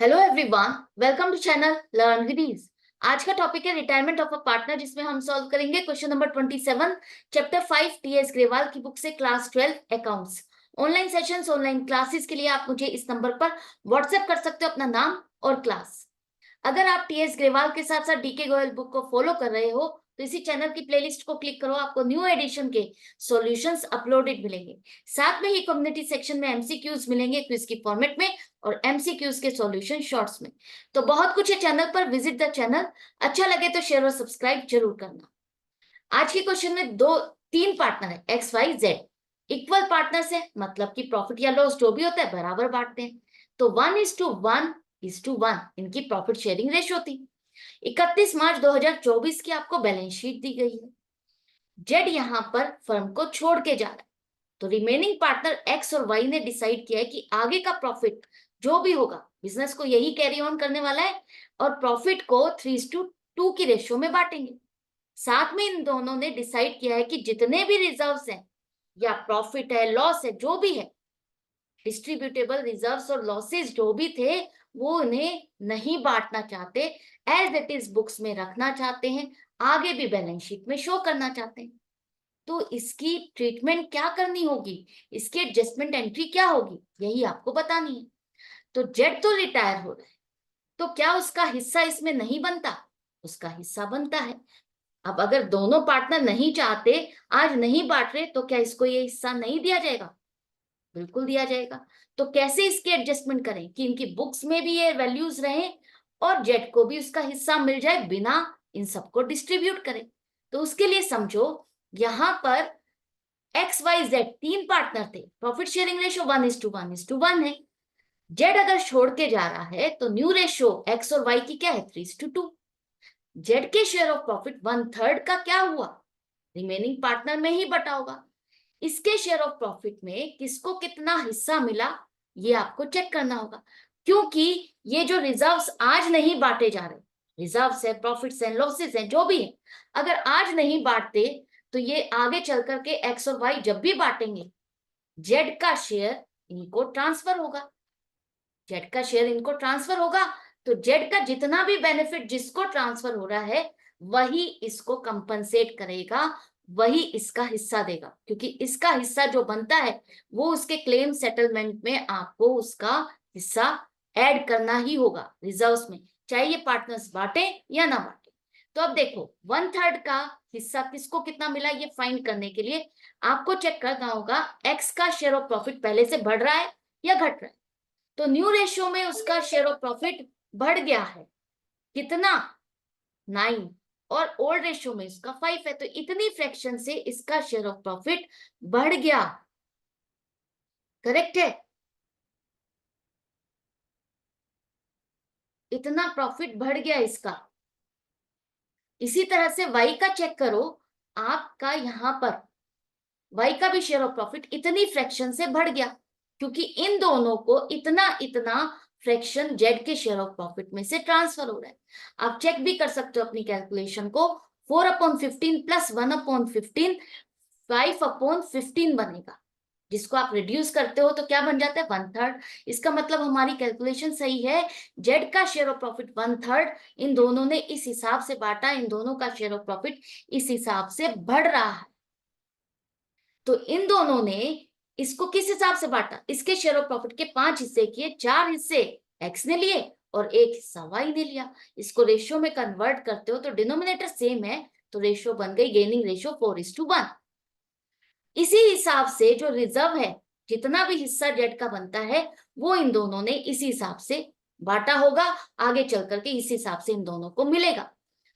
Hello everyone, welcome to channel learn with ease. आज का topic है रिटायरमेंट ऑफ अ पार्टनर, जिसमें हम सॉल्व करेंगे question number 27 chapter 5 TS Grewal की बुक से class 12 accounts. Online sessions, online classes के लिए आप मुझे इस नंबर पर व्हाट्सएप कर सकते हो अपना नाम और क्लास। अगर आप टीएस ग्रेवाल के साथ साथ डीके गोयल बुक को फॉलो कर रहे हो तो इसी चैनल की प्लेलिस्ट को क्लिक करो, आपको न्यू एडिशन के सॉल्यूशंस अपलोडेड मिलेंगे। साथ में ही कम्युनिटी सेक्शन में एमसीक्यूज मिलेंगे क्विज की फॉर्मेट में और एमसीक्यूज के सॉल्यूशन शॉर्ट्स में। तो बहुत कुछ है चैनल पर, विजिट द चैनल। अच्छा लगे तो शेयर और सब्सक्राइब जरूर करना। आज के क्वेश्चन में दो तीन पार्टनर है, X Y Z. Equal partners है, मतलब कि प्रॉफिट या लॉस जो भी होता है बराबर बांटते हैं। तो 1:1 इनकी प्रॉफिट शेयरिंग रेशियो थी। 31 मार्च 2024 की आपको बैलेंस शीट दी गई है। जेड यहां पर फर्म को छोड़ के जा रहा है, तो रिमेनिंग पार्टनर एक्स और वाई ने डिसाइड किया है कि आगे का प्रॉफिट जो भी होगा, बिजनेस को यही कैरी ऑन करने वाला है और प्रॉफिट को 3:2 की रेशियो में बांटेंगे। साथ में इन दोनों ने डिसाइड किया है कि जितने भी रिजर्व्स हैं या प्रॉफिट है, लॉस है, जो भी है, डिस्ट्रीब्यूटेबल रिजर्व्स और लॉसेस जो भी थे, वो उन्हें नहीं बांटना चाहते, एज इट इज बुक्स में रखना चाहते हैं, आगे भी बैलेंस शीट में शो करना चाहते हैं। तो इसकी ट्रीटमेंट क्या करनी होगी, इसकी एडजस्टमेंट एंट्री क्या होगी, यही आपको बतानी है। तो जेड तो रिटायर हो रहा है, तो क्या उसका हिस्सा इसमें नहीं बनता? उसका हिस्सा बनता है। अब अगर दोनों पार्टनर नहीं चाहते, आज नहीं बांट रहे, तो क्या इसको ये हिस्सा नहीं दिया जाएगा? बिल्कुल दिया जाएगा। तो कैसे इसकी एडजस्टमेंट करें कि इनकी बुक्स में भी ये वैल्यूज रहे और जेड को भी उसका हिस्सा मिल जाए, बिना इन सबको डिस्ट्रीब्यूट करें। तो उसके लिए समझो, यहां पर एक्स वाई जेड तीन पार्टनर थे, प्रॉफिट शेयरिंग रेशियो 1:1 है। जेड अगर छोड़ के जा रहा है तो न्यू रेशियो एक्स और वाई की क्या है, 3:2। जेड के शेयर ऑफ प्रॉफिट 1/3 का क्या हुआ, रिमेनिंग पार्टनर में ही बटा होगा। इसके शेयर ऑफ प्रॉफिट में किसको कितना हिस्सा मिला, ये आपको चेक करना होगा। क्योंकि ये जो रिजर्व्स आज नहीं बांटे जा रहे, रिजर्व्स है, प्रॉफिट्स हैं, लॉसेस हैं, जो भी है, अगर आज नहीं बांटते तो ये आगे चल करके एक्स और वाई जब भी बांटेंगे, जेड का शेयर इनको ट्रांसफर होगा। जेड का शेयर इनको ट्रांसफर होगा, तो जेड का जितना भी बेनिफिट जिसको ट्रांसफर हो रहा है, वही इसको कंपनसेट करेगा, वही इसका हिस्सा देगा। क्योंकि इसका हिस्सा जो बनता है वो उसके क्लेम सेटलमेंट में आपको उसका हिस्सा ऐड करना ही होगा रिजर्व्स में, चाहे ये पार्टनर्स बांटे या ना बांटे। तो अब देखो, 1/3 का हिस्सा किसको कितना मिला, ये फाइंड करने के लिए आपको चेक करना होगा एक्स का शेयर ऑफ प्रॉफिट पहले से बढ़ रहा है या घट रहा है। तो न्यू रेशियो में उसका शेयर ऑफ प्रॉफिट बढ़ गया है, कितना, 9, और ओल्ड रेशियो में इसका 5 है, तो इतनी फ्रैक्शन से इसका शेयर ऑफ प्रॉफिट बढ़ गया। करेक्ट है, इतना प्रॉफिट बढ़ गया इसका। इसी तरह से वाई का चेक करो, आपका यहां पर वाई का भी शेयर ऑफ प्रॉफिट इतनी फ्रैक्शन से बढ़ गया, क्योंकि इन दोनों को इतना इतना फ्रैक्शन जेड के शेयर ऑफ प्रॉफिट में से ट्रांसफर हो रहा है। आप चेक भी कर सकते हो अपनी कैलकुलेशन को, 4/15 प्लस 1/15 5/15 बनेगा, जिसको आप रिड्यूस करते हो तो क्या बन जाता है, 1/3। इसका मतलब हमारी कैलकुलेशन सही है, जेड का शेयर ऑफ प्रॉफिट 1/3, इन दोनों ने इस हिसाब से बांटा, इन दोनों का शेयर ऑफ प्रॉफिट इस हिसाब से बढ़ रहा है। तो इन दोनों ने इसको किस हिसाब से बांटा, इसके शेयर ऑफ प्रॉफिट के 5 हिस्से किए, 4 हिस्से एक्स ने लिए और 1 हिस्सा वाई ने लिया। इसको रेशियो में कन्वर्ट करते हो तो डिनोमिनेटर सेम है, तो रेशियो बन गई गेनिंग रेशियो 4:1। इसी हिसाब से जो रिजर्व है, जितना भी हिस्सा जेड का बनता है, वो इन दोनों ने इसी हिसाब से बांटा होगा, आगे चल करके इस हिसाब से इन दोनों को मिलेगा।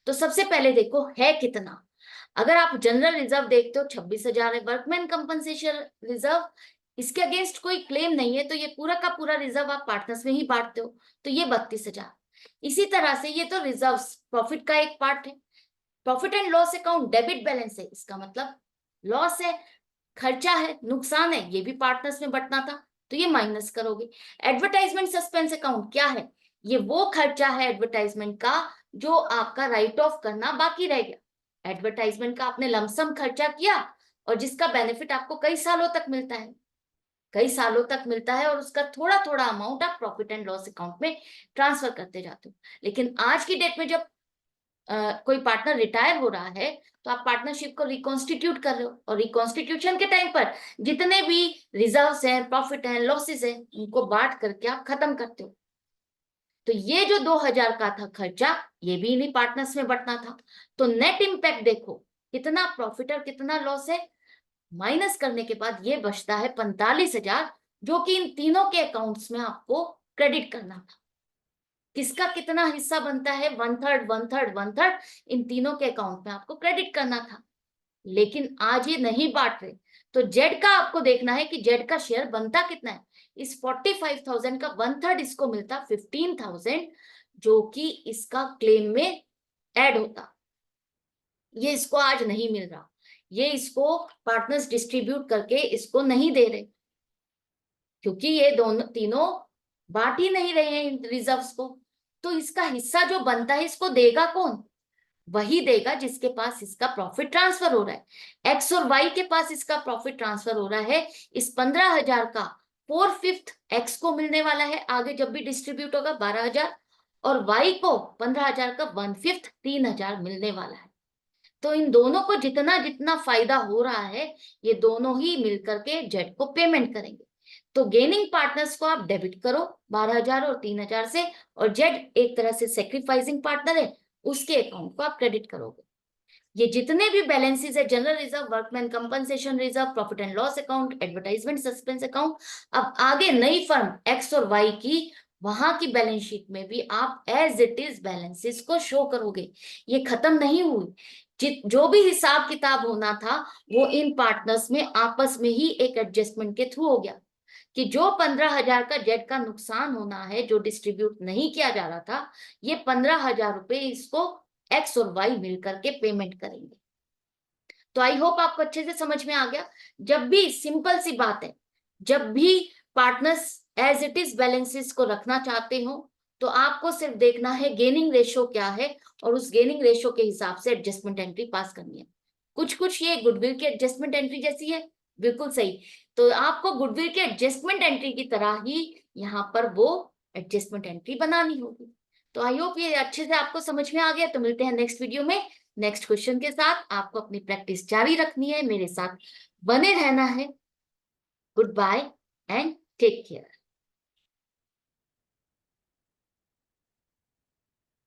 तो सबसे पहले देखो है कितना। अगर आप जनरल रिजर्व देखते हो 26,000 है, वर्कमैन कंपनसेशन रिजर्व, इसके अगेंस्ट कोई क्लेम नहीं है, तो ये पूरा का पूरा रिजर्व आप पार्टनर्स में ही बांटते हो, तो ये 32,000। इसी तरह से ये तो रिजर्व प्रॉफिट का एक पार्ट है। Profit and loss account debit balance है, इसका मतलब लॉस है, खर्चा है, नुकसान है, ये भी पार्टनर्स में बंटना था, तो ये माइनस करोगे। एडवर्टाइजमेंट सस्पेंस अकाउंट क्या है, ये वो खर्चा है एडवर्टाइजमेंट का जो आपका राइट ऑफ करना बाकी रह गया। एडवर्टाइजमेंट का आपने लमसम खर्चा किया और जिसका बेनिफिट आपको कई सालों तक मिलता है, कई सालों तक मिलता है और उसका थोड़ा थोड़ा अमाउंट आप प्रॉफिट एंड लॉस अकाउंट में ट्रांसफर करते जाते हो। लेकिन आज की डेट में जब कोई पार्टनर रिटायर हो रहा है तो आप पार्टनरशिप को रिकॉन्स्टिट्यूट कर रहे हो, और रिकॉन्स्टिट्यूशन के टाइम पर जितने भी रिजर्व्स हैं, प्रॉफिट हैं, लॉसेस हैं, उनको बांट करके आप खत्म करते हो। तो ये जो 2000 का था खर्चा, ये भी इन्हीं पार्टनर्स में बंटना था। तो नेट इम्पैक्ट देखो कितना प्रॉफिट और कितना लॉस है, माइनस करने के बाद ये बचता है 45,000, जो कि इन तीनों के अकाउंट्स में आपको क्रेडिट करना था। किसका कितना हिस्सा बनता है, 1/3 1/3 1/3, इन तीनों के अकाउंट में आपको क्रेडिट करना था। लेकिन आज ये नहीं बांट रहे, तो जेड का आपको देखना है कि जेड का शेयर बनता कितना है। इस 45,000 का 1/3 इसको मिलता 15,000, जो कि इसका क्लेम में ऐड होता। ये इसको आज नहीं मिल रहा, ये इसको पार्टनर्स डिस्ट्रीब्यूट करके इसको नहीं दे रहे, क्योंकि ये दोनों तीनों बांट ही नहीं रहे हैं इन रिजर्व्स को। तो इसका हिस्सा जो बनता है इसको देगा कौन, वही देगा जिसके पास इसका प्रॉफिट ट्रांसफर हो रहा है। एक्स और वाई के पास इसका प्रॉफिट ट्रांसफर हो रहा है। इस 15,000 का 4/5 एक्स को मिलने वाला है आगे जब भी डिस्ट्रीब्यूट होगा 12,000, और वाई को 15,000 का 1/5 3,000 मिलने वाला है। तो इन दोनों को जितना जितना फायदा हो रहा है, ये दोनों ही मिलकर के जेड को पेमेंट करेंगे। तो गेनिंग पार्टनर्स को आप डेबिट करो 12,000 और 3,000 से, और जेड एक तरह से सेक्रीफाइसिंग पार्टनर है, उसके अकाउंट को आप क्रेडिट करोगे। ये जितने भी बैलेंसेस है, general reserve, workman compensation reserve, profit and loss account, advertisement suspense account, अब आगे नई फर्म एक्स और वाई की, वहां की बैलेंस शीट में भी आप एज इट इज बैलेंसेस को शो करोगे। ये खत्म नहीं हुई, जो भी हिसाब किताब होना था वो इन पार्टनर्स में आपस में ही एक एडजस्टमेंट के थ्रू हो गया, कि जो 15,000 का जेड का नुकसान होना है जो डिस्ट्रीब्यूट नहीं किया जा रहा था, ये 15,000 रुपए इसको एक्स और वाई मिलकर के पेमेंट करेंगे। तो आई होप आपको अच्छे से समझ में आ गया। जब भी, सिंपल सी बात है, जब भी partners as it is balances को रखना चाहते हो, तो आपको सिर्फ देखना है गेनिंग रेशियो क्या है, और उस गेनिंग रेशियो के हिसाब से एडजस्टमेंट एंट्री पास करनी है। कुछ कुछ ये गुडविल की एडजस्टमेंट एंट्री जैसी है, बिल्कुल सही। तो आपको गुडविल के एडजस्टमेंट एंट्री की तरह ही यहाँ पर वो एडजस्टमेंट एंट्री बनानी होगी। तो आई होप ये अच्छे से आपको समझ में आ गया। तो मिलते हैं नेक्स्ट वीडियो में नेक्स्ट क्वेश्चन के साथ। आपको अपनी प्रैक्टिस जारी रखनी है, मेरे साथ बने रहना है। Goodbye and take care.